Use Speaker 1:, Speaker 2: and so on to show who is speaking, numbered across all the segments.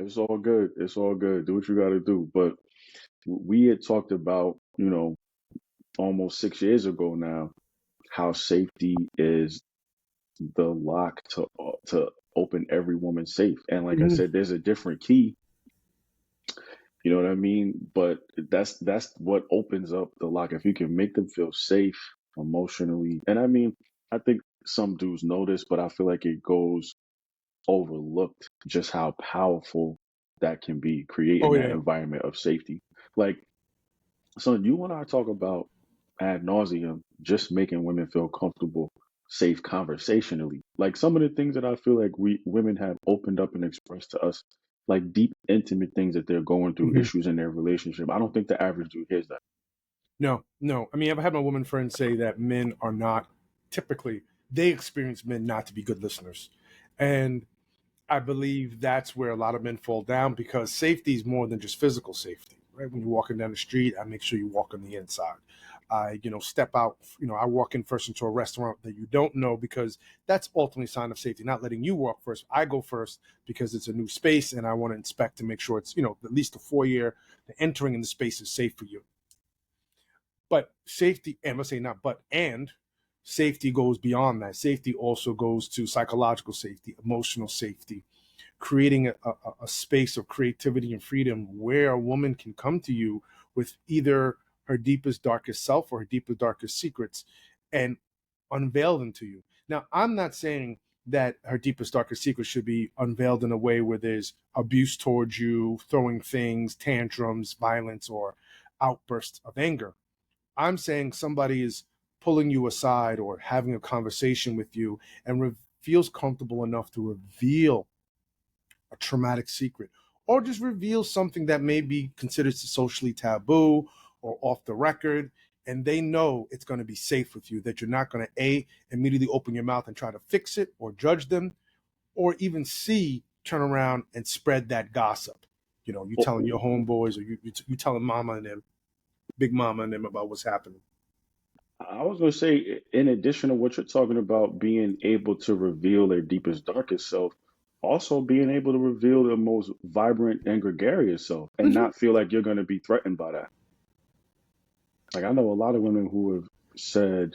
Speaker 1: It's all good. It's all good. Do what you got to do. But we had talked about, almost 6 years ago now, how safety is the lock to open every woman's safe. And like I
Speaker 2: Mhm.
Speaker 1: said, there's a different key. You know what I mean? But that's what opens up the lock. If you can make them feel safe emotionally, and I mean, I think some dudes know this, but I feel like it goes overlooked just how powerful that can be, creating
Speaker 2: Oh
Speaker 1: that
Speaker 2: yeah.
Speaker 1: environment of safety. Like, son, you and I talk about ad nauseum, just making women feel comfortable, safe conversationally. Like some of the things that I feel like we women have opened up and expressed to us, like deep, intimate things that they're going through,
Speaker 2: Mhm.
Speaker 1: issues in their relationship. I don't think the average dude hears that.
Speaker 2: No, no. I mean, I've had my woman friends say that men are not typically, they experience men not to be good listeners. And I believe that's where a lot of men fall down because safety is more than just physical safety, right? When you're walking down the street, I make sure you walk on the inside. I, step out, I walk in first into a restaurant that you don't know because that's ultimately a sign of safety, not letting you walk first. I go first because it's a new space and I want to inspect to make sure it's, at least the foyer, the entering in the space is safe for you. But safety, and let's say not but, and safety goes beyond that. Safety also goes to psychological safety, emotional safety, creating a space of creativity and freedom where a woman can come to you with either her deepest, darkest self or her deepest, darkest secrets and unveil them to you. Now, I'm not saying that her deepest, darkest secrets should be unveiled in a way where there's abuse towards you, throwing things, tantrums, violence, or outbursts of anger. I'm saying somebody is pulling you aside or having a conversation with you and feels comfortable enough to reveal a traumatic secret or just reveal something that may be considered socially taboo or off the record. And they know it's going to be safe with you, that you're not going to immediately open your mouth and try to fix it or judge them, or even turn around and spread that gossip. You telling your homeboys or you telling mama and them, big mama and them about what's happening.
Speaker 1: I was going to say, in addition to what you're talking about, being able to reveal their deepest, darkest self, also being able to reveal the most vibrant and gregarious self and
Speaker 2: Mm-hmm.
Speaker 1: not feel like you're going to be threatened by that. Like I know a lot of women who have said,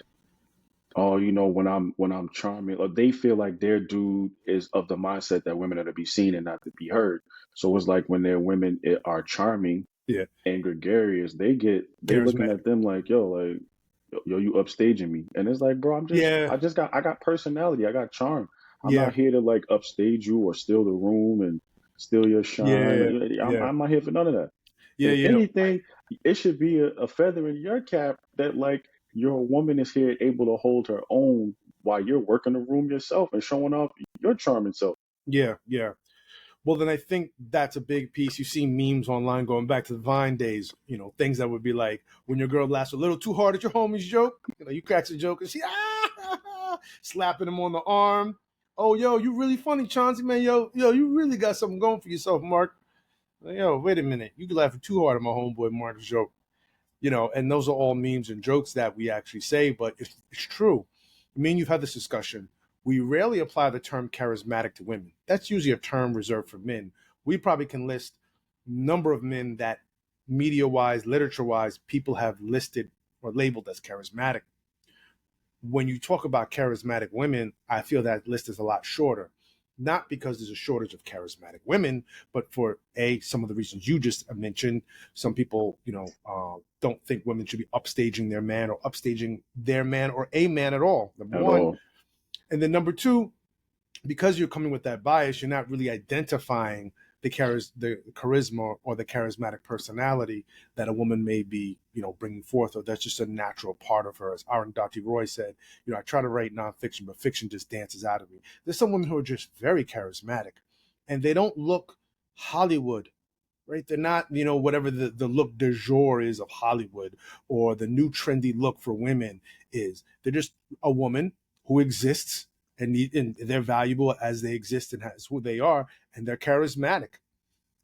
Speaker 1: "Oh, when I'm charming," or they feel like their dude is of the mindset that women are to be seen and not to be heard. So it's like when their women are charming
Speaker 2: Yeah.
Speaker 1: and gregarious, they looking
Speaker 2: Charismatic.
Speaker 1: at them like, yo, you upstaging me. And it's like, bro,
Speaker 2: Yeah.
Speaker 1: I got personality, I got charm. I'm
Speaker 2: Yeah.
Speaker 1: not here to like upstage you or steal the room and steal your shine.
Speaker 2: Yeah. Yeah.
Speaker 1: I'm not here for none of that.
Speaker 2: Yeah.
Speaker 1: If
Speaker 2: Yeah.
Speaker 1: anything, it should be a feather in your cap that like your woman is here able to hold her own while you're working the room yourself and showing off your charming self.
Speaker 2: Yeah. Yeah. Well, then I think that's a big piece. You see memes online going back to the Vine days, things that would be like when your girl laughs a little too hard at your homie's joke, you catch a joke and she, slapping him on the arm. Oh, yo, you really funny, Chauncey, man. Yo, you really got something going for yourself, Mark. Like, yo, wait a minute. You can laugh too hard at my homeboy Mark's joke. And those are all memes and jokes that we actually say, but it's true. I mean, you've had this discussion. We rarely apply the term charismatic to women. That's usually a term reserved for men. We probably can list number of men that media-wise, literature-wise, people have listed or labeled as charismatic. When you talk about charismatic women, I feel that list is a lot shorter. Not because there's a shortage of charismatic women, but for some of the reasons you just mentioned. Some people, don't think women should be upstaging their man or upstaging their man or a man at all. Number
Speaker 1: At
Speaker 2: one,
Speaker 1: all.
Speaker 2: and then number two, because you're coming with that bias, you're not really identifying the charisma or the charismatic personality that a woman may be, bringing forth, or that's just a natural part of her. As Aaron Dottie Roy said, I try to write nonfiction, but fiction just dances out of me. There's some women who are just very charismatic, and they don't look Hollywood. Right, they're not, whatever the look du jour is of Hollywood or the new trendy look for women is. They're just a woman who exists and they're valuable as they exist and as who they are, and they're charismatic.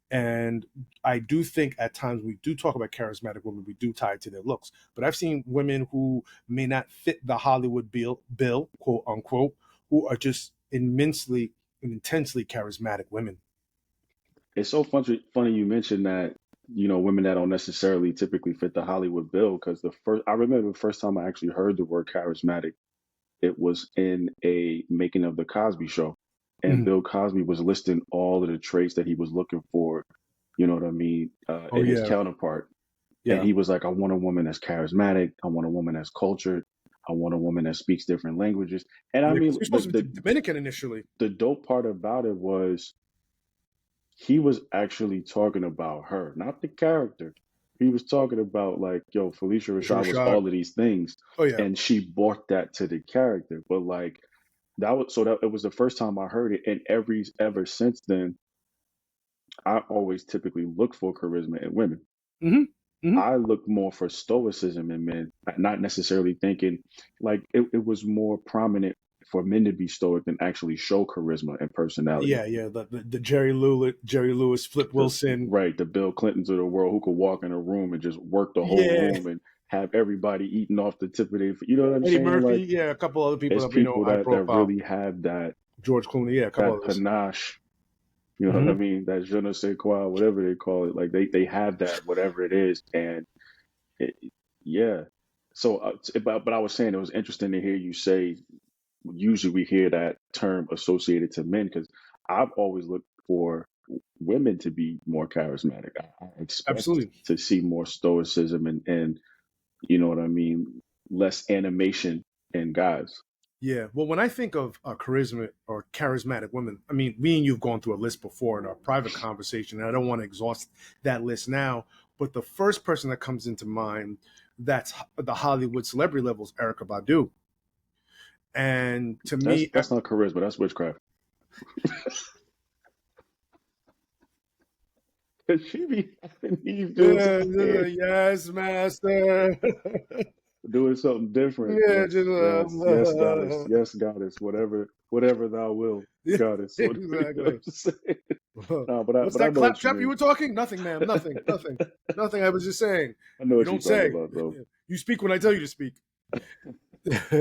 Speaker 2: And I do think at times we do talk about charismatic women, we do tie it to their looks. But I've seen women who may not fit the Hollywood bill, quote unquote, who are just immensely and intensely charismatic women.
Speaker 1: it's so funny you mentioned that, women that don't necessarily typically fit the Hollywood bill, because I remember the first time I actually heard the word charismatic, it was in a making of the Cosby Show, and
Speaker 2: Mhm.
Speaker 1: Bill Cosby was listing all of the traits that he was looking for, you know what I mean,
Speaker 2: Oh
Speaker 1: in his
Speaker 2: yeah,
Speaker 1: counterpart. And
Speaker 2: yeah.
Speaker 1: he was like, I want a woman that's charismatic. I want a woman that's cultured. I want a woman that speaks different languages. And I
Speaker 2: Yeah, because
Speaker 1: mean,
Speaker 2: we're supposed to be Dominican initially.
Speaker 1: the dope part about it was he was actually talking about her, not the character. He was talking about like, yo, Felicia
Speaker 2: Mr.
Speaker 1: Rashad was
Speaker 2: Rashad.
Speaker 1: all of these things,
Speaker 2: Oh yeah.
Speaker 1: and she brought that to the character. But like that it was the first time I heard it, and ever since then, I always typically look for charisma in women.
Speaker 2: Hmm. Hmm.
Speaker 1: I look more for stoicism in men, not necessarily thinking like it was more prominent for men to be stoic than actually show charisma and personality.
Speaker 2: Yeah, yeah. The Jerry Lewis, Flip
Speaker 1: The
Speaker 2: Wilson.
Speaker 1: right, the Bill Clintons of the world who could walk in a room and just work the whole
Speaker 2: Yeah,
Speaker 1: room and have everybody eating off the tip of their, you know what I'm
Speaker 2: Eddie
Speaker 1: saying?
Speaker 2: Murphy.
Speaker 1: Like
Speaker 2: Yeah, a couple other people
Speaker 1: it's
Speaker 2: that we know
Speaker 1: people
Speaker 2: high
Speaker 1: that
Speaker 2: profile.
Speaker 1: really have
Speaker 2: George Clooney. Yeah, a couple
Speaker 1: that
Speaker 2: others.
Speaker 1: panache, you know what I
Speaker 2: Hmm.
Speaker 1: mean? That je ne sais quoi, whatever they call it. Like they have that, whatever it is, and it, yeah. So, but I was saying it was interesting to hear you say. Usually, we hear that term associated to men because I've always looked for women to be more charismatic. I expect
Speaker 2: Absolutely.
Speaker 1: to see more stoicism and you know what I mean, less animation in guys.
Speaker 2: Yeah. Well, when I think of charisma or charismatic women, I mean, me and you've gone through a list before in our private conversation, and I don't want to exhaust that list now. But the first person that comes into mind that's the Hollywood celebrity level is Erica Badu. And to me,
Speaker 1: That's not charisma. That's witchcraft. Cause she be having these dudes
Speaker 2: yeah,
Speaker 1: out here
Speaker 2: yes, master.
Speaker 1: doing something different.
Speaker 2: yeah,
Speaker 1: Yes,
Speaker 2: just,
Speaker 1: yes, yes, goddess, yes, goddess, whatever thou will,
Speaker 2: yeah,
Speaker 1: goddess. You know what
Speaker 2: exactly.
Speaker 1: I'm saying? No, but
Speaker 2: What's
Speaker 1: I
Speaker 2: that
Speaker 1: know what you
Speaker 2: claptrap you
Speaker 1: mean.
Speaker 2: were talking? Nothing, ma'am. Nothing. Nothing. Nothing. I was just saying.
Speaker 1: I know
Speaker 2: You
Speaker 1: what you're
Speaker 2: don't
Speaker 1: talking
Speaker 2: say.
Speaker 1: about, though.
Speaker 2: You speak when I tell you to speak.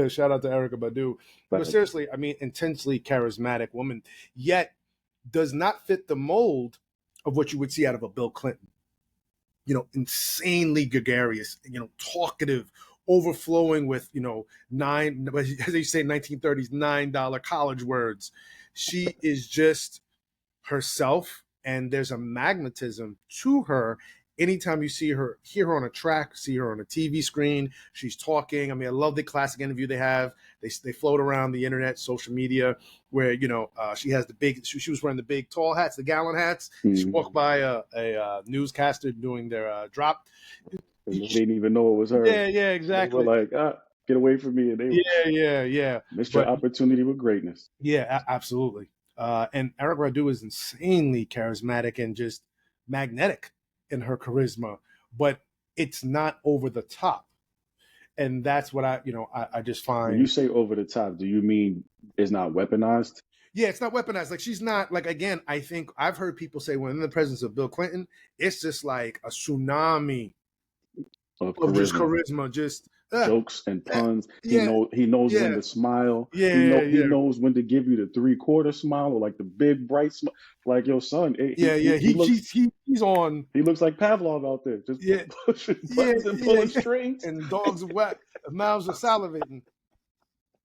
Speaker 2: Shout out to Erica Badu. But
Speaker 1: Facts.
Speaker 2: seriously, I mean, intensely charismatic woman, yet does not fit the mold of what you would see out of a Bill Clinton. Insanely gregarious, talkative, overflowing with, nine, as they say, 1930s, $9 college words. She is just herself, and there's a magnetism to her. Anytime you hear her on a track, see her on a TV screen, she's talking. I mean, I love the classic interview they have. They float around the internet, social media, where she has the big. She was wearing the big tall hats, the gallon hats. She
Speaker 1: Mm.
Speaker 2: walked by a newscaster doing their drop.
Speaker 1: And they didn't even know it was her.
Speaker 2: Yeah, yeah,
Speaker 1: They were
Speaker 2: exactly.
Speaker 1: like, get away from me. And they
Speaker 2: Yeah, yeah, yeah.
Speaker 1: missed your
Speaker 2: But
Speaker 1: opportunity with greatness.
Speaker 2: yeah, absolutely. And Eric Radu is insanely charismatic and just magnetic in her charisma, but it's not over the top. And that's what I just
Speaker 1: When you
Speaker 2: find.
Speaker 1: say over the top, do you mean it's not weaponized
Speaker 2: Yeah, it's not weaponized. Like she's not like again. I think I've heard people say when in the presence of Bill Clinton, it's just like a tsunami
Speaker 1: of
Speaker 2: of just
Speaker 1: charisma?
Speaker 2: charisma. Just
Speaker 1: Jokes and puns.
Speaker 2: yeah,
Speaker 1: He knows when
Speaker 2: yeah,
Speaker 1: to smile.
Speaker 2: yeah,
Speaker 1: He
Speaker 2: yeah,
Speaker 1: knows when to give you the 3/4 smile or like the big bright smile. Like your son,
Speaker 2: yeah, yeah. He's on.
Speaker 1: he looks like Pavlov out there, just
Speaker 2: Yeah,
Speaker 1: pushing
Speaker 2: yeah,
Speaker 1: buttons and
Speaker 2: yeah,
Speaker 1: pulling
Speaker 2: yeah.
Speaker 1: strings.
Speaker 2: And dogs are wet, mouths are salivating.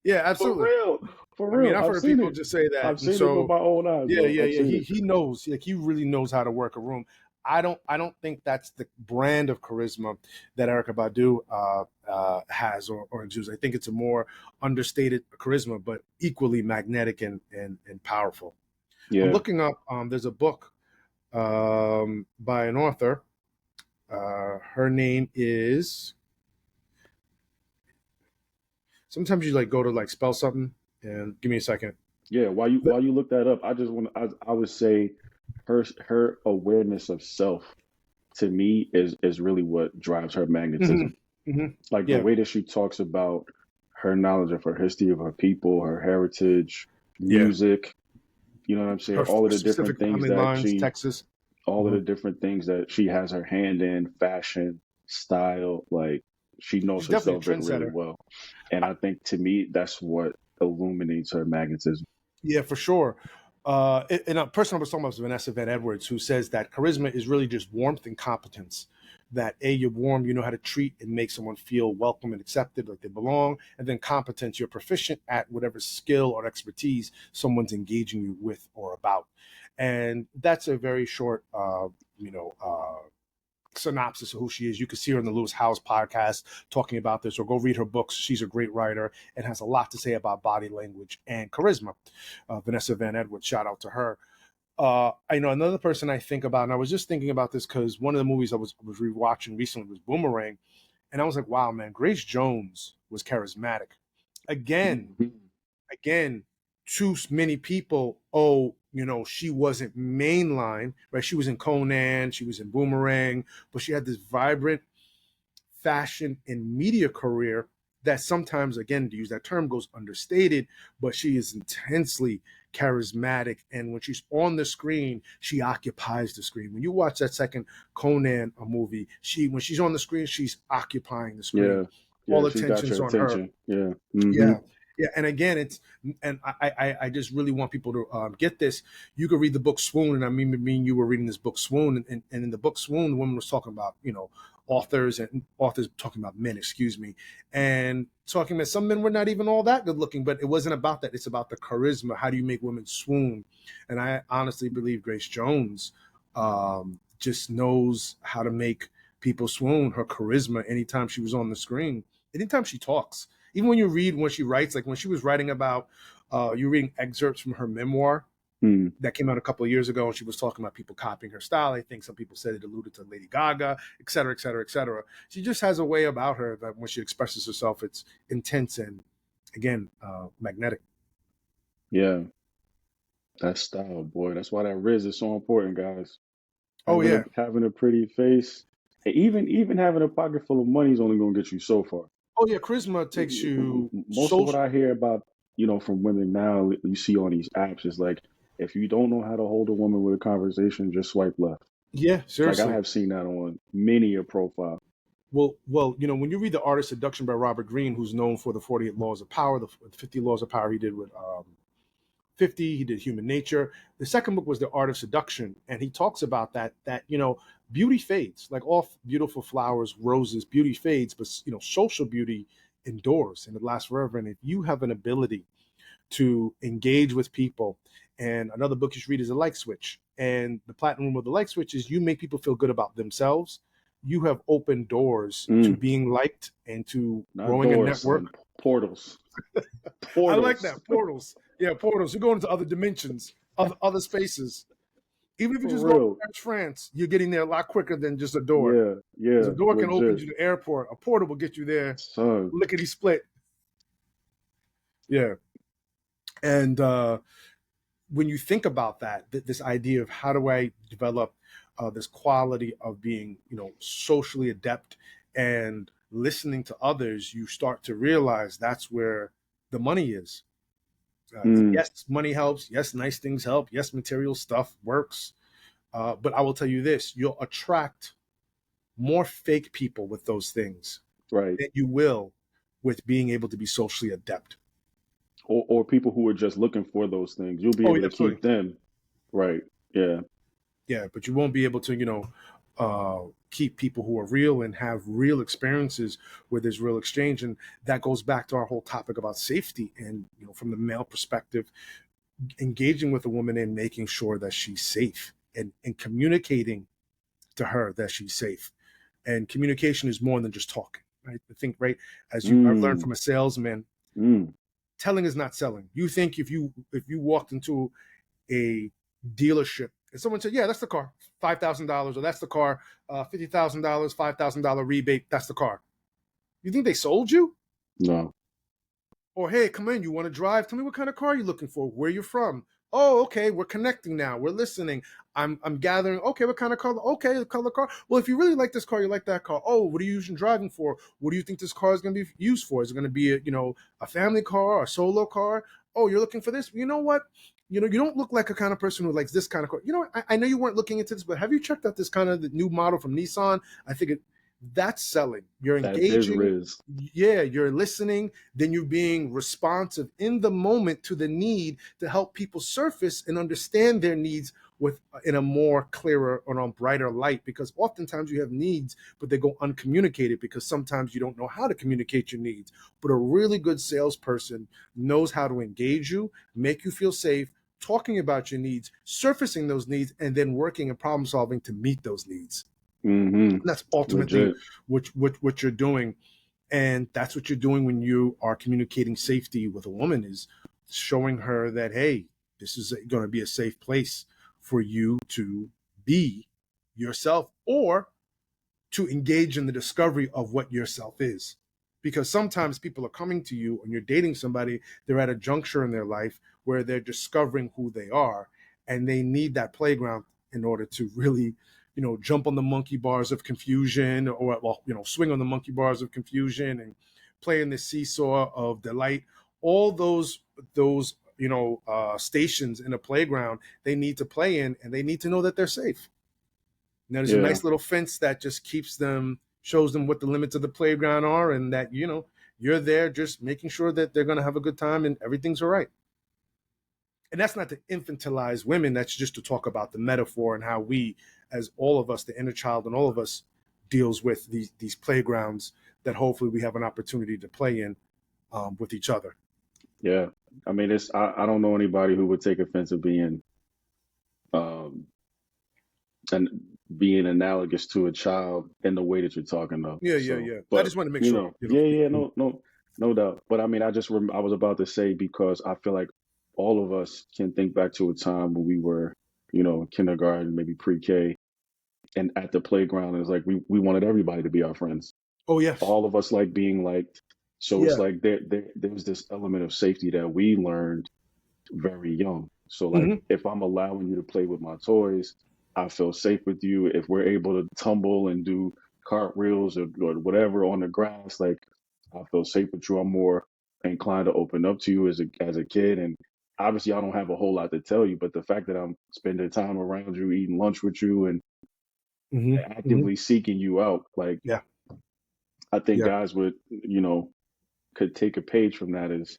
Speaker 2: Yeah,
Speaker 1: For
Speaker 2: absolutely.
Speaker 1: real, for
Speaker 2: I mean,
Speaker 1: real.
Speaker 2: I've heard people just say that,
Speaker 1: I've
Speaker 2: and
Speaker 1: seen it with
Speaker 2: so
Speaker 1: my own eyes,
Speaker 2: yeah,
Speaker 1: bro.
Speaker 2: yeah,
Speaker 1: I've
Speaker 2: yeah.
Speaker 1: seen
Speaker 2: He
Speaker 1: it.
Speaker 2: knows, like he really knows how to work a room. I don't think that's the brand of charisma that Erica Badu has or enjoys. I think it's a more understated charisma, but equally magnetic and powerful. I'm
Speaker 1: Yeah.
Speaker 2: looking up. There's a book by an author. Her name is. Sometimes you like go to like spell something, and give me a second.
Speaker 1: Yeah, while you look that up, I would say her awareness of self to me is really what drives her
Speaker 2: Hmm.
Speaker 1: magnetism.
Speaker 2: Hmm.
Speaker 1: Like the
Speaker 2: Yeah,
Speaker 1: way that she talks about her knowledge of her history, of her people, her heritage,
Speaker 2: yeah.
Speaker 1: music, you know what I'm saying?
Speaker 2: Her specific family lines, Texas.
Speaker 1: All of
Speaker 2: Hmm.
Speaker 1: the different things that she has her hand in, fashion, style, like she knows
Speaker 2: She's definitely a
Speaker 1: herself really
Speaker 2: trendsetter.
Speaker 1: well. And I think to me that's what illuminates her magnetism.
Speaker 2: Yeah, for sure. And a person I was talking about was Vanessa Van Edwards, who says that charisma is really just warmth and competence. That you're warm, you know how to treat and make someone feel welcome and accepted, like they belong. And then competence, you're proficient at whatever skill or expertise someone's engaging you with or about. And that's a very short, synopsis of who she is. You can see her in the Lewis Howes podcast talking about this, or go read her books. She's a great writer and has a lot to say about body language and charisma. Vanessa Van Edwards, shout out to her. I know another person I think about, and I was just thinking about this because one of the movies I was rewatching recently was Boomerang, and I was like, wow, man, Grace Jones was charismatic. Again,
Speaker 1: Mhm.
Speaker 2: again, too many people, oh, she wasn't mainline, right? She was in Conan, she was in Boomerang, but she had this vibrant fashion and media career that sometimes, again, to use that term, goes understated, but she is intensely charismatic. And when she's on the screen, she occupies the screen. When you watch that second Conan movie, when she's on the screen, she's occupying the screen.
Speaker 1: Yeah,
Speaker 2: All
Speaker 1: yeah, she's got
Speaker 2: attention's
Speaker 1: your
Speaker 2: on her.
Speaker 1: attention. Yeah. Hmm.
Speaker 2: Yeah. Yeah. And again, I just really want people to get this. You could read the book Swoon, and I mean, me and you were reading this book Swoon, and in the book Swoon, the woman was talking about, authors talking about men, excuse me, and talking about some men were not even all that good looking, but it wasn't about that. It's about the charisma. How do you make women swoon? And I honestly believe Grace Jones just knows how to make people swoon. Her charisma, anytime she was on the screen, anytime she talks, even when she writes, like when she was writing about, you're reading excerpts from her memoir
Speaker 1: Mm.
Speaker 2: that came out a couple of years ago, and she was talking about people copying her style. I think some people said it alluded to Lady Gaga, et cetera, et cetera, et cetera. She just has a way about her that when she expresses herself, it's intense and, again, magnetic.
Speaker 1: Yeah, that style, boy. That's why that Riz is so important, guys.
Speaker 2: Oh yeah,
Speaker 1: Having a pretty face, and even having a pocket full of money is only gonna get you so far.
Speaker 2: oh yeah. Charisma takes you
Speaker 1: Most of what
Speaker 2: social.
Speaker 1: I hear about, from women now, you see on these apps is like, if you don't know how to hold a woman with a conversation, just swipe left.
Speaker 2: Yeah,
Speaker 1: Like I
Speaker 2: seriously.
Speaker 1: have seen that on many a profile.
Speaker 2: Well, when you read The Art of Seduction by Robert Greene, who's known for the 48 Laws of Power, the 50 Laws of Power he did with 50, he did Human Nature. The second book was The Art of Seduction, and he talks about that beauty fades. Like all beautiful flowers, roses, beauty fades, but social beauty endures and it lasts forever. And if you have an ability to engage with people, and another book you should read is The Light Switch. And the platinum rule of The Light Switch is you make people feel good about themselves. You have opened doors to
Speaker 1: Mm,
Speaker 2: being liked and to
Speaker 1: not
Speaker 2: growing a
Speaker 1: doors,
Speaker 2: network.
Speaker 1: son. Portals.
Speaker 2: I like
Speaker 1: Portals.
Speaker 2: that. Portals. Yeah, portals. You're going to other dimensions, other spaces. Even if you
Speaker 1: For
Speaker 2: just go to
Speaker 1: real.
Speaker 2: Paris, France, you're getting there a lot quicker than just a door.
Speaker 1: Yeah,
Speaker 2: Because a
Speaker 1: yeah,
Speaker 2: door can open
Speaker 1: legit.
Speaker 2: you to the airport. A portal will get you there
Speaker 1: Son.
Speaker 2: lickety split. Yeah. And when you think about that, this idea of how do I develop this quality of being, socially adept and listening to others, you start to realize that's where the money is.
Speaker 1: Mm,
Speaker 2: Yes, money helps. Yes, nice things help. Yes, material stuff works. But I will tell you this: you'll attract more fake people with those things
Speaker 1: right.
Speaker 2: than you will with being able to be socially adept.
Speaker 1: Or people who are just looking for those things. You'll be
Speaker 2: Oh,
Speaker 1: able
Speaker 2: yeah,
Speaker 1: to
Speaker 2: absolutely.
Speaker 1: keep them. Right. Yeah.
Speaker 2: Yeah, but you won't be able to, keep people who are real and have real experiences where there's real exchange. And that goes back to our whole topic about safety and, from the male perspective, engaging with a woman and making sure that she's safe and communicating to her that she's safe. And communication is more than just talking, right? I think, right, I've learned
Speaker 1: Mm,
Speaker 2: from a salesman,
Speaker 1: mm.
Speaker 2: telling is not selling. You think if you walked into a dealership and someone said, "Yeah, that's the car, $5,000," or "That's the car, $50,000, $5,000 rebate. That's the car." You think they sold you?
Speaker 1: No.
Speaker 2: Or, "Hey, come in. You want to drive? Tell me what kind of car you're looking for. Where you're from." "Oh, okay. We're connecting now. We're listening. I'm gathering. Okay, what kind of car? Okay, the color car. Well, if you really like this car, you like that car. Oh, what are you using driving for? What do you think this car is going to be used for? Is it going to be a family car, a solo car? Oh, you're looking for this. You know what? You don't look like a kind of person who likes this kind of car. I know you weren't looking into this, but have you checked out this kind of the new model from Nissan? I think it." That's selling. You're
Speaker 1: That is
Speaker 2: engaging.
Speaker 1: Riz.
Speaker 2: Yeah, you're listening. Then you're being responsive in the moment to the need to help people surface and understand their needs with in a more clearer or a brighter light. Because oftentimes you have needs, but they go uncommunicated because sometimes you don't know how to communicate your needs. But a really good salesperson knows how to engage you, make you feel safe, talking about your needs, surfacing those needs, and then working and problem solving to meet those needs.
Speaker 1: Mm-hmm.
Speaker 2: And that's ultimately
Speaker 1: Legit.
Speaker 2: what you're doing. And that's what you're doing when you are communicating safety with a woman, is showing her that, hey, this is going to be a safe place for you to be yourself, or to engage in the discovery of what yourself is. Because sometimes people are coming to you and you're dating somebody, they're at a juncture in their life where they're discovering who they are, and they need that playground in order to really, jump on the monkey bars of confusion, or, well, swing on the monkey bars of confusion and play in the seesaw of delight. All those stations in a playground they need to play in, and they need to know that they're safe. Now, there's a
Speaker 1: Yeah.
Speaker 2: nice little fence that just shows them what the limits of the playground are, and that, you're there just making sure that they're going to have a good time and everything's all right. And that's not to infantilize women. That's just to talk about the metaphor and how we, as all of us, the inner child and all of us, deals with these playgrounds that hopefully we have an opportunity to play in with each other.
Speaker 1: Yeah. I mean, I don't know anybody who would take offense of um, and being analogous to a child in the way that you're talking of.
Speaker 2: Yeah, yeah,
Speaker 1: So,
Speaker 2: yeah. I
Speaker 1: but
Speaker 2: just want to make sure,
Speaker 1: yeah, yeah, no doubt. But I mean, I was about to say, because I feel like all of us can think back to a time when we were, in kindergarten, maybe pre-K, and at the playground, it's like we wanted everybody to be our friends.
Speaker 2: Oh, yes.
Speaker 1: All of us like being liked. So it's
Speaker 2: Yeah.
Speaker 1: like there was this element of safety that we learned very young. So like,
Speaker 2: Mm-hmm.
Speaker 1: if I'm allowing you to play with my toys, I feel safe with you. If we're able to tumble and do cartwheels or whatever on the grass, like, I feel safe with you. I'm more inclined to open up to you as a kid. And obviously I don't have a whole lot to tell you, but the fact that I'm spending time around you, eating lunch with you, and
Speaker 2: Mm-hmm. Mm-hmm.
Speaker 1: actively seeking you out, like,
Speaker 2: Yeah.
Speaker 1: I think
Speaker 2: Yeah.
Speaker 1: guys could take a page from that, as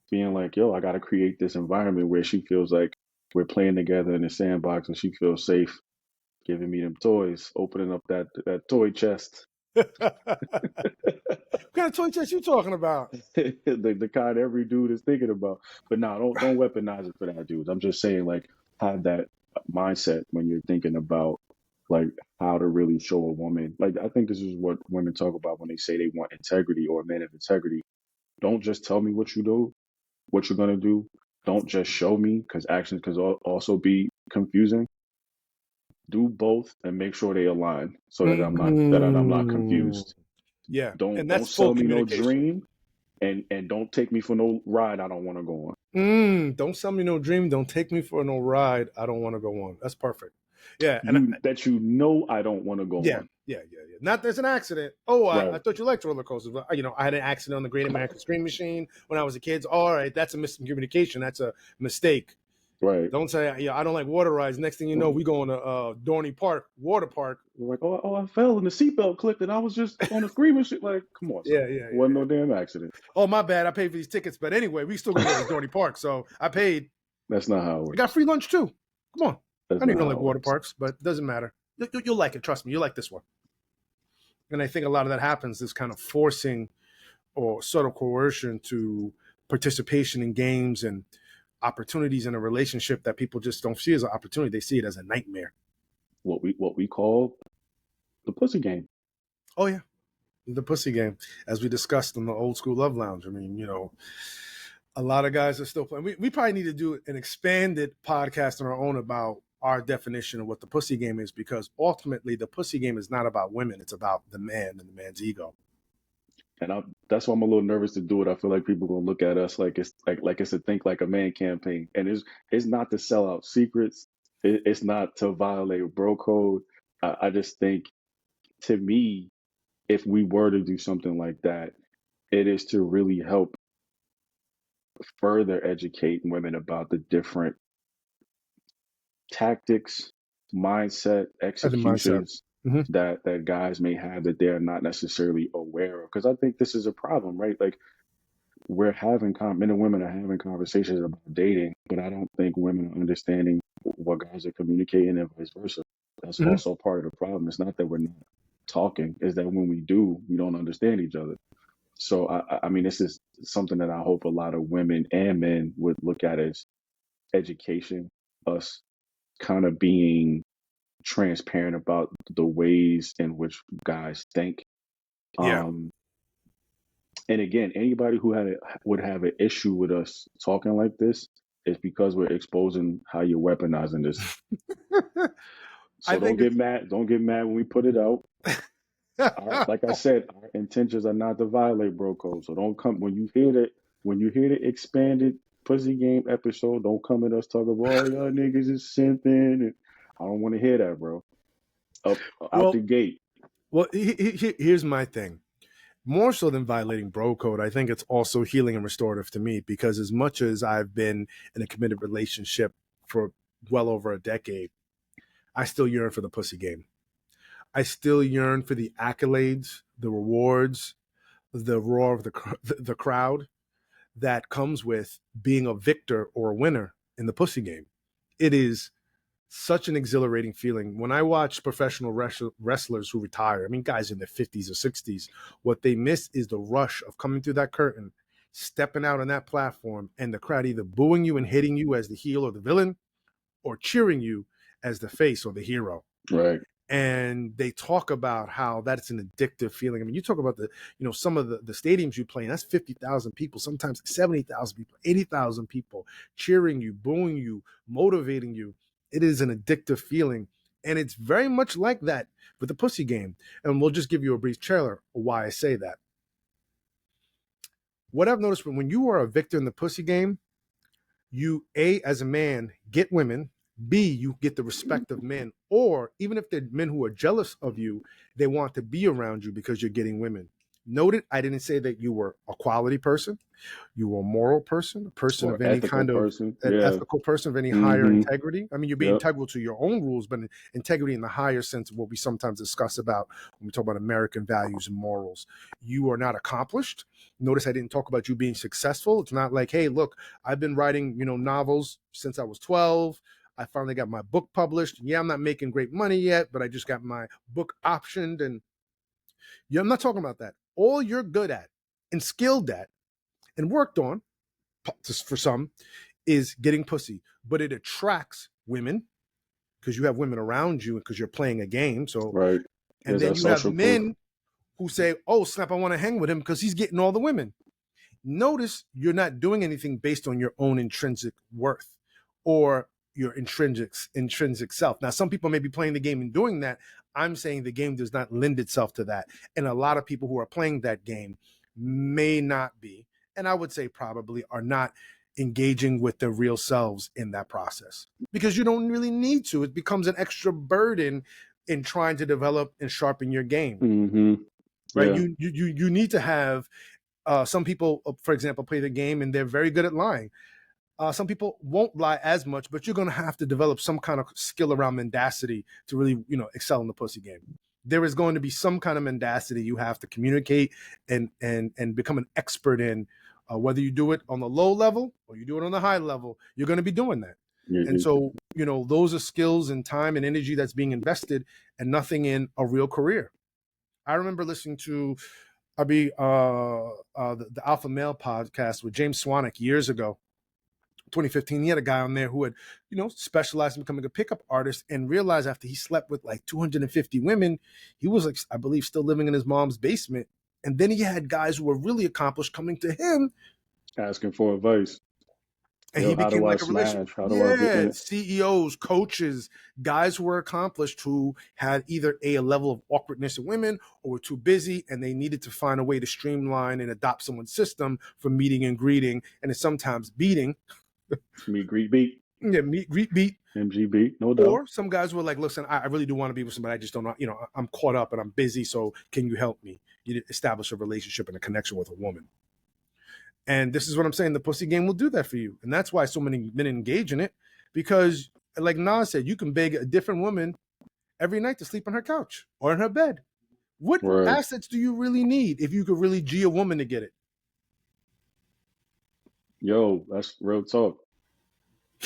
Speaker 1: being like, yo, I got to create this environment where she feels like we're playing together in the sandbox and she feels safe giving me them toys, opening up that toy chest.
Speaker 2: What kind of toy chest you talking about?
Speaker 1: The kind every dude is thinking about. But no, don't weaponize it for that, dude. I'm just saying, like, have that mindset when you're thinking about, like, how to really show a woman. Like, I think this is what women talk about when they say they want integrity, or men of integrity. Don't just tell me what you do, what you're gonna do. Don't just show me, because actions can also be confusing. Do both and make sure they align, so that I'm not
Speaker 2: Mm-hmm.
Speaker 1: confused.
Speaker 2: Yeah,
Speaker 1: Don't
Speaker 2: and
Speaker 1: don't
Speaker 2: that's full
Speaker 1: sell me no
Speaker 2: communication.
Speaker 1: dream, and don't take me for no ride I don't want to go on.
Speaker 2: Don't sell me no dream. Don't take me for no ride I don't want to go on. That's perfect. Yeah, and
Speaker 1: I don't want to go
Speaker 2: yeah,
Speaker 1: on.
Speaker 2: yeah, yeah, yeah. Not there's an accident. Oh, I
Speaker 1: Right.
Speaker 2: thought you liked roller coasters. But, I had an accident on the Great American Screen Machine when I was a kid. All right, that's a miscommunication. That's a mistake.
Speaker 1: Right.
Speaker 2: Don't say, yeah, I don't like water rides. Next thing you know, we going to Dorney Park, water park.
Speaker 1: You're like, oh, I fell and the seatbelt clicked and I was just on the screaming shit. Like, come on, son.
Speaker 2: Yeah, yeah,
Speaker 1: It
Speaker 2: yeah,
Speaker 1: wasn't
Speaker 2: yeah.
Speaker 1: no damn accident.
Speaker 2: Oh, my bad. I paid for these tickets. But anyway, we still going to go to Dorney Park. So I paid.
Speaker 1: That's not how it
Speaker 2: I got
Speaker 1: works.
Speaker 2: free lunch too. Come on.
Speaker 1: That's
Speaker 2: I know you
Speaker 1: not
Speaker 2: don't
Speaker 1: how
Speaker 2: like
Speaker 1: it
Speaker 2: water
Speaker 1: works.
Speaker 2: parks, but it doesn't matter. You'll like it. Trust me. You like this one. And I think a lot of that happens, this kind of forcing or subtle coercion to participation in games and opportunities in a relationship that people just don't see as an opportunity. They see it as a nightmare.
Speaker 1: What we call the pussy game.
Speaker 2: Oh, yeah. The pussy game, as we discussed in the old school love lounge. I mean, a lot of guys are still playing. We probably need to do an expanded podcast on our own about our definition of what the pussy game is, because ultimately the pussy game is not about women. It's about the man and the man's ego.
Speaker 1: And that's why I'm a little nervous to do it. I feel like people gonna look at us like it's a think like a man campaign, and it's not to sell out secrets. It's not to violate bro code. I just think, to me, if we were to do something like that, it is to really help further educate women about the different tactics, mindset,
Speaker 2: As a mindset.
Speaker 1: executions.
Speaker 2: Hmm.
Speaker 1: that guys may have that they're not necessarily aware of. Because I think this is a problem, right? Like we're having men and women are having conversations about dating, but I don't think women are understanding what guys are communicating and vice versa. That's
Speaker 2: Hmm.
Speaker 1: also part of the problem. It's not that we're not talking; is that when we do, we don't understand each other. So I mean, this is something that I hope a lot of women and men would look at as education, us kind of being transparent about the ways in which guys think.
Speaker 2: Yeah.
Speaker 1: Um, and again, anybody who would have an issue with us talking like this is because we're exposing how you're weaponizing this.
Speaker 2: I
Speaker 1: So don't
Speaker 2: think
Speaker 1: get
Speaker 2: it's
Speaker 1: mad. Don't get mad when we put it out. Like I said, our intentions are not to violate bro code. So don't come when you hear the expanded pussy game episode. Don't come at us talking about all y'all niggas is simping. And I don't want to hear that, bro. Up out the
Speaker 2: well,
Speaker 1: gate.
Speaker 2: here's my thing. More so than violating bro code, I think it's also healing and restorative to me, because as much as I've been in a committed relationship for well over a decade, I still yearn for the pussy game. I still yearn for the accolades, the rewards, the roar of the crowd that comes with being a victor or a winner in the pussy game. It is such an exhilarating feeling. When I watch professional wrestlers who retire, I mean, guys in their 50s or 60s, what they miss is the rush of coming through that curtain, stepping out on that platform, and the crowd either booing you and hitting you as the heel or the villain, or cheering you as the face or the hero.
Speaker 1: Right.
Speaker 2: And they talk about how that's an addictive feeling. I mean, you talk about some of the stadiums you play in, that's 50,000 people, sometimes 70,000 people, 80,000 people cheering you, booing you, motivating you. It is an addictive feeling. And it's very much like that with the pussy game. And we'll just give you a brief trailer of why I say that. What I've noticed, when you are a victor in the pussy game, you, A, as a man, get women. B, you get the respect of men. Or even if they're men who are jealous of you, they want to be around you because you're getting women. Noted, I didn't say that you were a quality person. You were a moral person, a person
Speaker 1: Or
Speaker 2: of any
Speaker 1: ethical
Speaker 2: kind of
Speaker 1: person.
Speaker 2: an
Speaker 1: Yeah.
Speaker 2: ethical person of any higher
Speaker 1: Mm-hmm.
Speaker 2: integrity. I mean, you're being
Speaker 1: Yep.
Speaker 2: integral to your own rules, but integrity in the higher sense of what we sometimes discuss about when we talk about American values and morals. You are not accomplished. Notice I didn't talk about you being successful. It's not like, hey, look, I've been writing, novels since I was 12. I finally got my book published. Yeah, I'm not making great money yet, but I just got my book optioned. And yeah, I'm not talking about that. All you're good at and skilled at and worked on, for some, is getting pussy. But it attracts women because you have women around you because you're playing a game. So,
Speaker 1: Right.
Speaker 2: and
Speaker 1: There's
Speaker 2: then
Speaker 1: that
Speaker 2: you have
Speaker 1: social proof.
Speaker 2: men who say, oh, snap, I want to hang with him because he's getting all the women. Notice you're not doing anything based on your own intrinsic worth or your intrinsic self. Now, some people may be playing the game and doing that. I'm saying the game does not lend itself to that. And a lot of people who are playing that game may not be, and I would say probably are not engaging with their real selves in that process, because you don't really need to. It becomes an extra burden in trying to develop and sharpen your game,
Speaker 1: Mm-hmm.
Speaker 2: right?
Speaker 1: Yeah.
Speaker 2: You need to have some people, for example, play the game and they're very good at lying. Some people won't lie as much, but you're going to have to develop some kind of skill around mendacity to really, excel in the pussy game. There is going to be some kind of mendacity you have to communicate and become an expert in. Whether you do it on the low level or you do it on the high level, you're going to be doing that. And
Speaker 1: Yeah.
Speaker 2: so, those are skills and time and energy that's being invested, and nothing in a real career. I remember listening to the Alpha Male podcast with James Swanwick years ago, 2015. He had a guy on there who had, specialized in becoming a pickup artist, and realized after he slept with like 250 women, he was, like, I believe, still living in his mom's basement. And then he had guys who were really accomplished coming to him,
Speaker 1: Asking for advice.
Speaker 2: and
Speaker 1: Yo,
Speaker 2: he
Speaker 1: how do
Speaker 2: became
Speaker 1: I
Speaker 2: like a relation.
Speaker 1: smash? How do I get
Speaker 2: Yeah,
Speaker 1: in?
Speaker 2: CEOs, coaches, guys who were accomplished who had either a level of awkwardness in women or were too busy, and they needed to find a way to streamline and adopt someone's system for meeting and greeting, and it's sometimes beating.
Speaker 1: Meet, greet, beat.
Speaker 2: Yeah, meet, greet, beat.
Speaker 1: MGB, no doubt.
Speaker 2: Or some guys were like, listen, I really do want to be with somebody. I just don't know. I'm caught up and I'm busy. So can you help me? You establish a relationship and a connection with a woman. And this is what I'm saying. The pussy game will do that for you. And that's why so many men engage in it, because, like Nas said, you can beg a different woman every night to sleep on her couch or in her bed. What
Speaker 1: Right.
Speaker 2: assets do you really need if you could really G a woman to get it?
Speaker 1: Yo, that's real talk.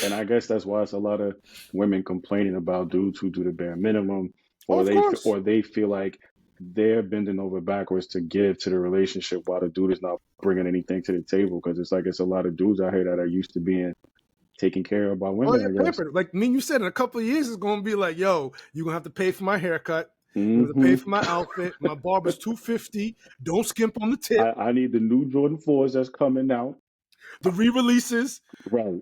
Speaker 1: And I guess that's why it's a lot of women complaining about dudes who do the bare minimum,
Speaker 2: Oh, of course.
Speaker 1: or they feel like they're bending over backwards to give to the relationship while the dude is not bringing anything to the table. Because it's like it's a lot of dudes out here that are used to being taken care of by
Speaker 2: Oh
Speaker 1: women,
Speaker 2: yeah,
Speaker 1: I guess.
Speaker 2: paper. Like me, you said in a couple of years, it's gonna be like, yo, you're gonna have to pay for my haircut. You have to pay
Speaker 1: Hmm.
Speaker 2: for my outfit. My barber's $250. Don't skimp on the tip.
Speaker 1: I need the new Jordan 4s that's coming out.
Speaker 2: The re-releases.
Speaker 1: Right.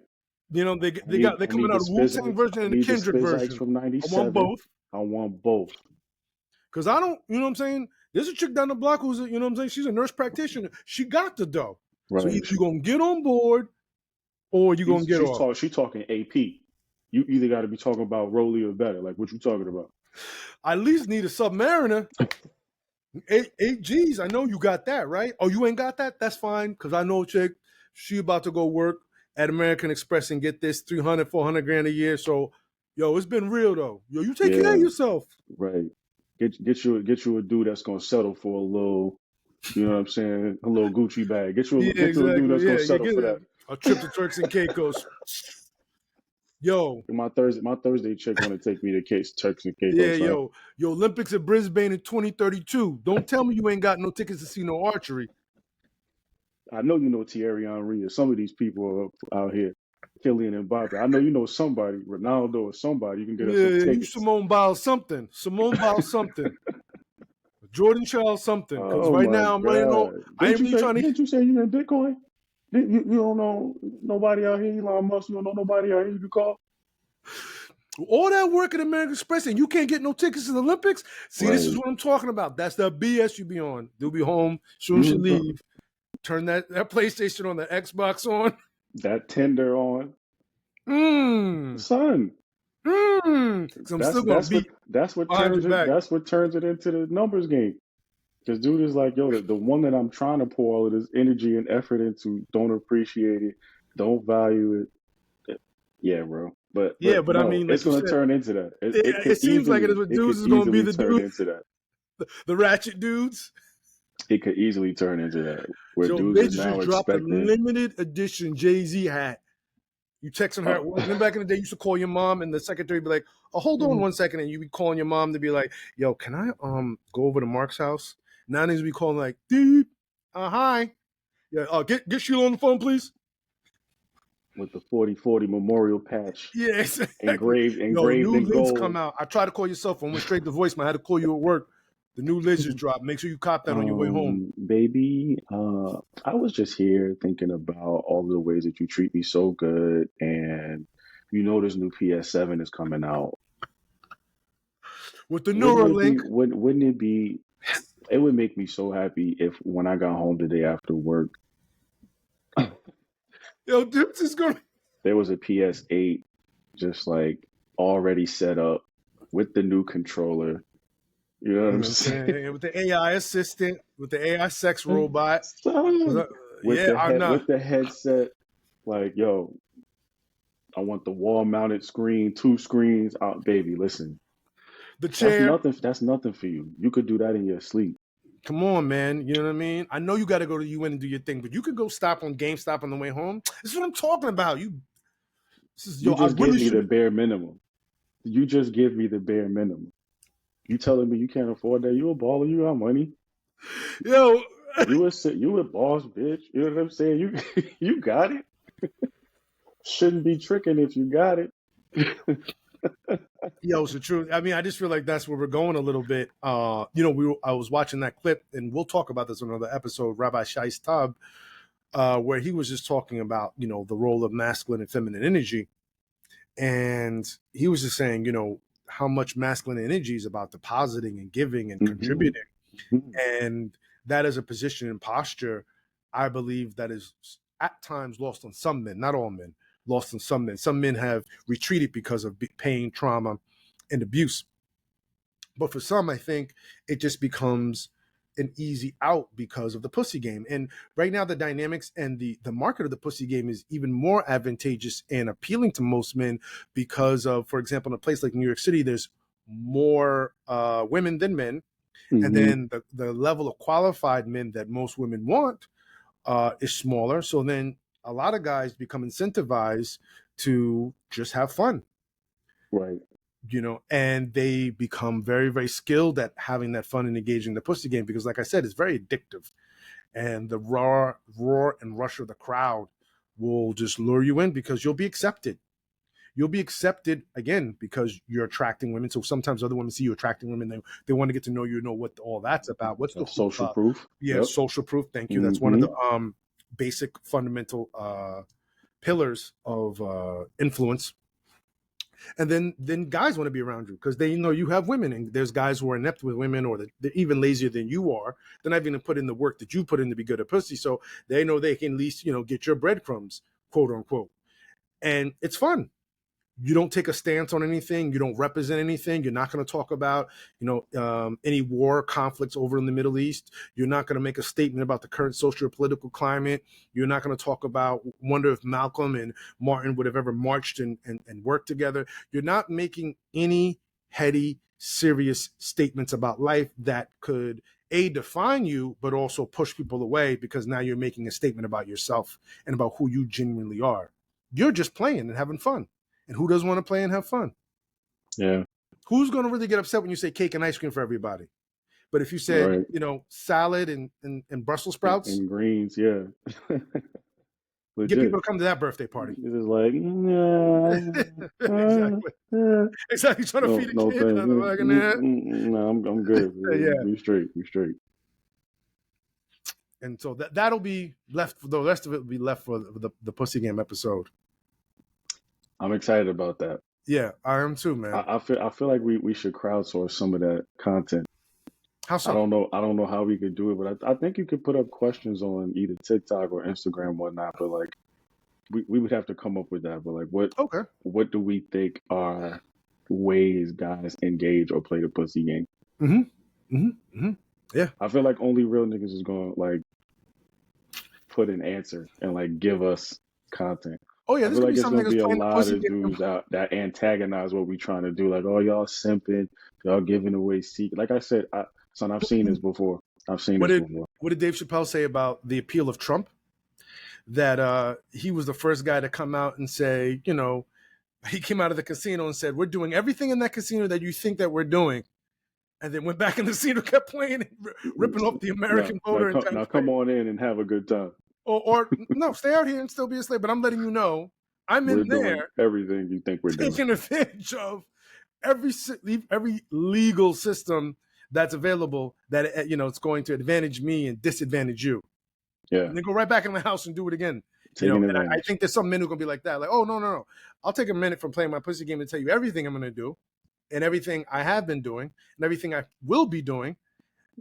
Speaker 2: You know, they're
Speaker 1: I need
Speaker 2: coming
Speaker 1: the
Speaker 2: out a Wu-Tang version
Speaker 1: I
Speaker 2: and the
Speaker 1: need the
Speaker 2: Kendrick
Speaker 1: Spizikes
Speaker 2: version.
Speaker 1: from
Speaker 2: I want
Speaker 1: '97.
Speaker 2: both.
Speaker 1: I want both.
Speaker 2: Cause I don't, you know what I'm saying? There's a chick down the block who's, you know what I'm saying? She's a nurse practitioner. She got the dough. So
Speaker 1: Right.
Speaker 2: either you're gonna get on board or you're gonna get off.
Speaker 1: She talking AP. You either got to be talking about Rolly or better. Like what you talking about?
Speaker 2: I at least need a Submariner. Eight G's. I know you got that, right? Oh, you ain't got that? That's fine. Because I know a chick, she about to go work at American Express and get this 300, 400 grand a year. So, yo, it's been real though. Yo, you take care of
Speaker 1: Yeah.
Speaker 2: yourself.
Speaker 1: Right. Get you a dude that's gonna settle for a little. You know what I'm saying? A little Gucci bag.
Speaker 2: Yeah,
Speaker 1: Get you a dude that's
Speaker 2: exactly.
Speaker 1: gonna
Speaker 2: Yeah, you
Speaker 1: settle
Speaker 2: get
Speaker 1: for that.
Speaker 2: a trip to Turks and Caicos. Yo,
Speaker 1: My Thursday chick want to take me to Turks and
Speaker 2: yeah,
Speaker 1: Caicos, son.
Speaker 2: yo, Olympics at Brisbane in 2032. Don't tell me you ain't got no tickets to see no archery.
Speaker 1: I know you know Thierry Henry or some of these people are out here, Kylian Mbappe. I know you know somebody, Ronaldo or somebody. You can get us
Speaker 2: Yeah,
Speaker 1: some
Speaker 2: yeah, you
Speaker 1: tickets.
Speaker 2: Simone Biles something. Simone Biles something. Jordan Charles something. Because
Speaker 1: Oh
Speaker 2: right
Speaker 1: my
Speaker 2: now I'm running on.
Speaker 1: God!
Speaker 2: I ain't really trying to.
Speaker 1: Didn't you say you in Bitcoin? You don't know nobody out here, Elon Musk. You don't know nobody out here you can call.
Speaker 2: All that work at American Express and you can't get no tickets to the Olympics. See, this is
Speaker 1: Right.
Speaker 2: what I'm talking about. That's the BS you be on. They'll be home soon as you
Speaker 1: Mhm.
Speaker 2: leave. Turn that PlayStation on, the Xbox on.
Speaker 1: That tender on,
Speaker 2: Mmm.
Speaker 1: son.
Speaker 2: Mmm. Because I'm still gonna beat behind your back.
Speaker 1: That's what turns it into the numbers game. Because dude is like, yo, the one that I'm trying to pour all of this energy and effort into, don't appreciate it, don't value it. Yeah, bro.
Speaker 2: Yeah,
Speaker 1: But
Speaker 2: but I
Speaker 1: no,
Speaker 2: mean,
Speaker 1: it's
Speaker 2: like you
Speaker 1: gonna
Speaker 2: said,
Speaker 1: turn into that.
Speaker 2: it seems like it is with
Speaker 1: It
Speaker 2: dudes
Speaker 1: could
Speaker 2: is gonna be
Speaker 1: easily
Speaker 2: the
Speaker 1: turn
Speaker 2: dude,
Speaker 1: into that.
Speaker 2: the ratchet dudes.
Speaker 1: It could easily turn into that, where
Speaker 2: So
Speaker 1: dudes are
Speaker 2: bitches just
Speaker 1: now
Speaker 2: dropped a
Speaker 1: expecting.
Speaker 2: limited edition Jay-Z hat. You texting her.
Speaker 1: Oh,
Speaker 2: Then back in the day, you used to call your mom, and the secretary would be like, "Oh, hold on 1 second," and you be calling your mom to be like, "Yo, can I go over to Mark's house?" Now these be calling like, "Dude, hi, yeah, get Sheila on the phone, please."
Speaker 1: with the 40/40 memorial patch
Speaker 2: Yeah, exactly. Yo,
Speaker 1: engraved
Speaker 2: new
Speaker 1: in
Speaker 2: lids come
Speaker 1: gold.
Speaker 2: out. I tried to call your cell phone, went straight to voicemail. I had to call you at work. The new lids just dropped. Make sure you cop that on your way home.
Speaker 1: Baby, I was just here thinking about all the ways that you treat me so good, and this new PS7 is coming out.
Speaker 2: With the Neuralink.
Speaker 1: Wouldn't it be, it would make me so happy if when I got home today after work,
Speaker 2: Yo, Dips is going to.
Speaker 1: there was a PS8 just like already set up with the new controller. You know what
Speaker 2: You
Speaker 1: I'm
Speaker 2: know what I'm
Speaker 1: saying?
Speaker 2: saying? With the AI assistant, with the AI sex robot.
Speaker 1: Son,
Speaker 2: Yeah, I'm not.
Speaker 1: with the headset, like, yo, I want the wall mounted screen, two screens. Baby, listen,
Speaker 2: The chair.
Speaker 1: That's nothing for you. You could do that in your sleep.
Speaker 2: Come on, man. You know what I mean? I know you got to go to the UN and do your thing, but you could go stop on GameStop on the way home. This is what I'm talking about.
Speaker 1: You
Speaker 2: I
Speaker 1: just give
Speaker 2: really
Speaker 1: me
Speaker 2: should.
Speaker 1: the bare minimum. You just give me the bare minimum. You telling me you can't afford that? You a baller? You got money?
Speaker 2: Yo,
Speaker 1: You a boss, bitch? You know what I'm saying? You got it. Shouldn't be tricking if you got it.
Speaker 2: yo, it's the truth. I mean, I just feel like that's where we're going a little bit. I was watching that clip, and we'll talk about this on another episode. Rabbi Shais Tab, where he was just talking about the role of masculine and feminine energy, and he was just saying how much masculine energy is about depositing and giving and
Speaker 1: Mm-hmm.
Speaker 2: contributing, and that is a position and posture I believe that is at times lost on some men, not all men, lost on some men. Some men have retreated because of pain, trauma, and abuse. But for some, I think it just becomes an easy out because of the pussy game. And right now, the dynamics and the market of the pussy game is even more advantageous and appealing to most men because of, for example, in a place like New York City, there's more women than men, and
Speaker 1: Hmm.
Speaker 2: then the level of qualified men that most women want is smaller. So then a lot of guys become incentivized to just have fun,
Speaker 1: Right.
Speaker 2: and they become very, very skilled at having that fun and engaging the pussy game because, like I said, it's very addictive. And the roar and rush of the crowd will just lure you in because you'll be accepted. You'll be accepted again because you're attracting women. So sometimes other women see you attracting women. They want to get to know you, know what all that's about. What's the
Speaker 1: That's social proof.
Speaker 2: yeah,
Speaker 1: Yep.
Speaker 2: social proof. Thank you. That's one of
Speaker 1: Hmm.
Speaker 2: the basic fundamental pillars of influence. And then guys want to be around you because they know you have women, and there's guys who are inept with women, or they're even lazier than you are. They're not even put in the work that you put in to be good at pussy, so they know they can at least get your breadcrumbs, quote unquote. And it's fun. You don't take a stance on anything. You don't represent anything. You're not going to talk about, any war conflicts over in the Middle East. You're not going to make a statement about the current social political climate. You're not going to talk about, wonder if Malcolm and Martin would have ever marched and worked together. You're not making any heady, serious statements about life that could define you, but also push people away because now you're making a statement about yourself and about who you genuinely are. You're just playing and having fun. And who doesn't want to play and have fun?
Speaker 1: Yeah.
Speaker 2: Who's going to really get upset when you say cake and ice cream for everybody? But if you said,
Speaker 1: Right.
Speaker 2: salad and Brussels sprouts,
Speaker 1: And greens. Yeah.
Speaker 2: get
Speaker 1: Legit.
Speaker 2: people to come to that birthday party.
Speaker 1: It's just like, nah,
Speaker 2: Exactly.
Speaker 1: uh.
Speaker 2: Exactly. Trying to
Speaker 1: No,
Speaker 2: feed a
Speaker 1: no
Speaker 2: kid.
Speaker 1: thanks. No, I'm good.
Speaker 2: Yeah.
Speaker 1: We straight. We straight.
Speaker 2: And so that'll be left. The rest of it will be left for the pussy game episode.
Speaker 1: I'm excited about that.
Speaker 2: Yeah, I am too, man.
Speaker 1: I feel like we should crowdsource some of that content.
Speaker 2: How
Speaker 1: I
Speaker 2: so?
Speaker 1: don't know. I don't know how we could do it, but I think you could put up questions on either TikTok or Instagram, whatnot. But like, we would have to come up with that. But like,
Speaker 2: Okay.
Speaker 1: what do we think are ways guys engage or play the pussy game?
Speaker 2: Mm-hmm. Mm-hmm. Mm-hmm. Yeah.
Speaker 1: I feel like only real niggas is gonna like put an answer and like give us content.
Speaker 2: Oh yeah,
Speaker 1: I
Speaker 2: there's
Speaker 1: feel
Speaker 2: gonna
Speaker 1: like
Speaker 2: be
Speaker 1: it's
Speaker 2: some
Speaker 1: gonna
Speaker 2: niggas
Speaker 1: be a
Speaker 2: playing the
Speaker 1: lot
Speaker 2: pussy
Speaker 1: of
Speaker 2: game.
Speaker 1: dudes out that antagonize what we trying to do. Like, oh, y'all simping, y'all giving away secret. Like I said, son, I've seen this before. I've seen
Speaker 2: What
Speaker 1: this
Speaker 2: did
Speaker 1: before.
Speaker 2: what did Dave Chappelle say about the appeal of Trump? That he was the first guy to come out and say, he came out of the casino and said, "We're doing everything in that casino that you think that we're doing," and then went back in the casino, kept playing, and ripping off the
Speaker 1: No,
Speaker 2: American
Speaker 1: now
Speaker 2: voter and
Speaker 1: now
Speaker 2: taxpayer.
Speaker 1: come on in and have a good time.
Speaker 2: Or no, stay out here and still be a slave. But I'm letting you know, I'm
Speaker 1: We're
Speaker 2: in
Speaker 1: doing
Speaker 2: there
Speaker 1: everything you think we're doing.
Speaker 2: taking advantage of every legal system that's available. That it's going to advantage me and disadvantage you.
Speaker 1: Yeah,
Speaker 2: And then go right back in the house and do it again.
Speaker 1: taking
Speaker 2: And I
Speaker 1: advantage.
Speaker 2: think there's some men who are gonna be like that, like, oh no, I'll take a minute from playing my pussy game and tell you everything I'm gonna do, and everything I have been doing, and everything I will be doing,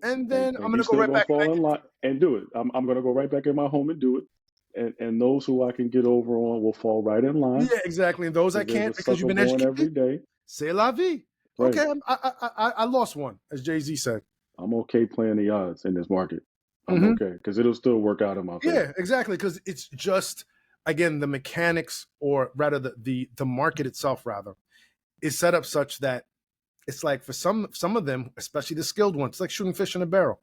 Speaker 2: and then I'm
Speaker 1: And you
Speaker 2: gonna go
Speaker 1: still
Speaker 2: right
Speaker 1: gonna
Speaker 2: back.
Speaker 1: fall in line and do it. I'm gonna go right back in my home and do it. And those who I can get over on will fall right in line
Speaker 2: Yeah, exactly. And those I
Speaker 1: because there's
Speaker 2: can't
Speaker 1: a
Speaker 2: because you've
Speaker 1: sucker
Speaker 2: been
Speaker 1: born
Speaker 2: educated.
Speaker 1: every day.
Speaker 2: C'est la vie.
Speaker 1: Right.
Speaker 2: Okay, I lost one, as Jay-Z said.
Speaker 1: I'm okay playing the odds in this market. I'm
Speaker 2: Mm-hmm.
Speaker 1: okay because it'll still work out in my favor.
Speaker 2: Yeah, exactly. Because it's just, again, the mechanics, or rather the market itself, rather, is set up such that it's like for some of them, especially the skilled ones, it's like shooting fish in a barrel.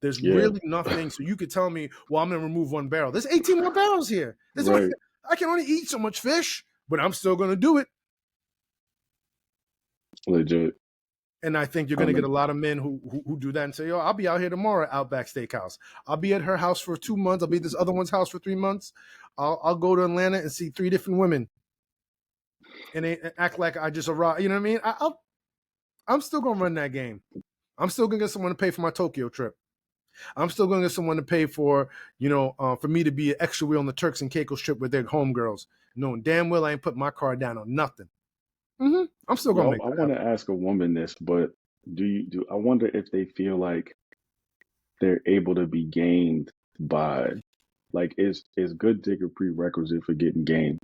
Speaker 2: There's
Speaker 1: Yeah.
Speaker 2: really nothing. So you could tell me, well, I'm going to remove one barrel. There's 18 more barrels here.
Speaker 1: Right.
Speaker 2: I can only eat so much fish, but I'm still going to do it.
Speaker 1: Legit.
Speaker 2: And I think you're going to
Speaker 1: I'm
Speaker 2: get
Speaker 1: a,
Speaker 2: a lot of men who do that and say, yo, I'll be out here tomorrow at Outback Steakhouse. I'll be at her house for 2 months. I'll be at this other one's house for 3 months. I'll go to Atlanta and see 3 different women and they act like I just arrived. You know what I mean? I'm still going to run that game. I'm still going to get someone to pay for my Tokyo trip. I'm still going to get someone to pay for, for me to be an extra wheel on the Turks and Caicos trip with their homegirls, knowing damn well I ain't put my card down on nothing. Mm-hmm. I'm still going to
Speaker 1: yo,
Speaker 2: make
Speaker 1: I
Speaker 2: that
Speaker 1: want
Speaker 2: happen.
Speaker 1: to ask a woman this, but I wonder if they feel like they're able to be gained by, like, is good dick a prerequisite for getting game?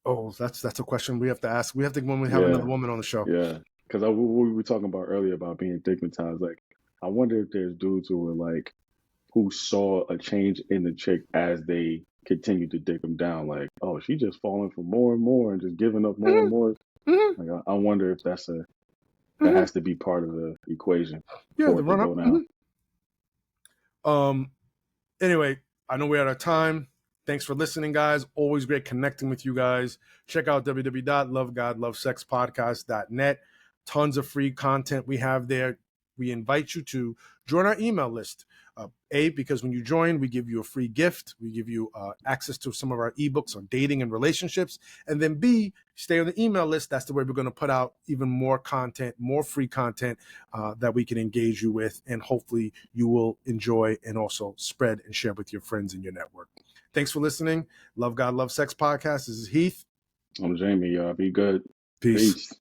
Speaker 2: Oh, that's a question we have to ask. We have to when we have
Speaker 1: Yeah,
Speaker 2: another woman on the show.
Speaker 1: yeah. Because we were talking about earlier about being stigmatized. Like, I wonder if there's dudes who were like, who saw a change in the chick as they continued to dig them down. Like, oh, she just falling for more and more and just giving up more and
Speaker 2: Mhm.
Speaker 1: more.
Speaker 2: Mm-hmm.
Speaker 1: Like I wonder if that
Speaker 2: Mm-hmm.
Speaker 1: has to be part of the equation
Speaker 2: Yeah,
Speaker 1: for
Speaker 2: the
Speaker 1: it to
Speaker 2: run
Speaker 1: go
Speaker 2: up.
Speaker 1: down.
Speaker 2: Anyway, I know we're out of time. Thanks for listening, guys. Always great connecting with you guys. Check out www.lovegodlovesexpodcast.net. Tons of free content we have there. We invite you to join our email list. Because when you join, we give you a free gift. We give you access to some of our ebooks on dating and relationships. And then B, stay on the email list. That's the way we're going to put out even more content, more free content that we can engage you with. And hopefully you will enjoy and also spread and share with your friends in your network. Thanks for listening. Love God, Love Sex podcast. This is Heath.
Speaker 1: I'm Jamie. Y'all be good.
Speaker 2: Peace.
Speaker 1: Peace.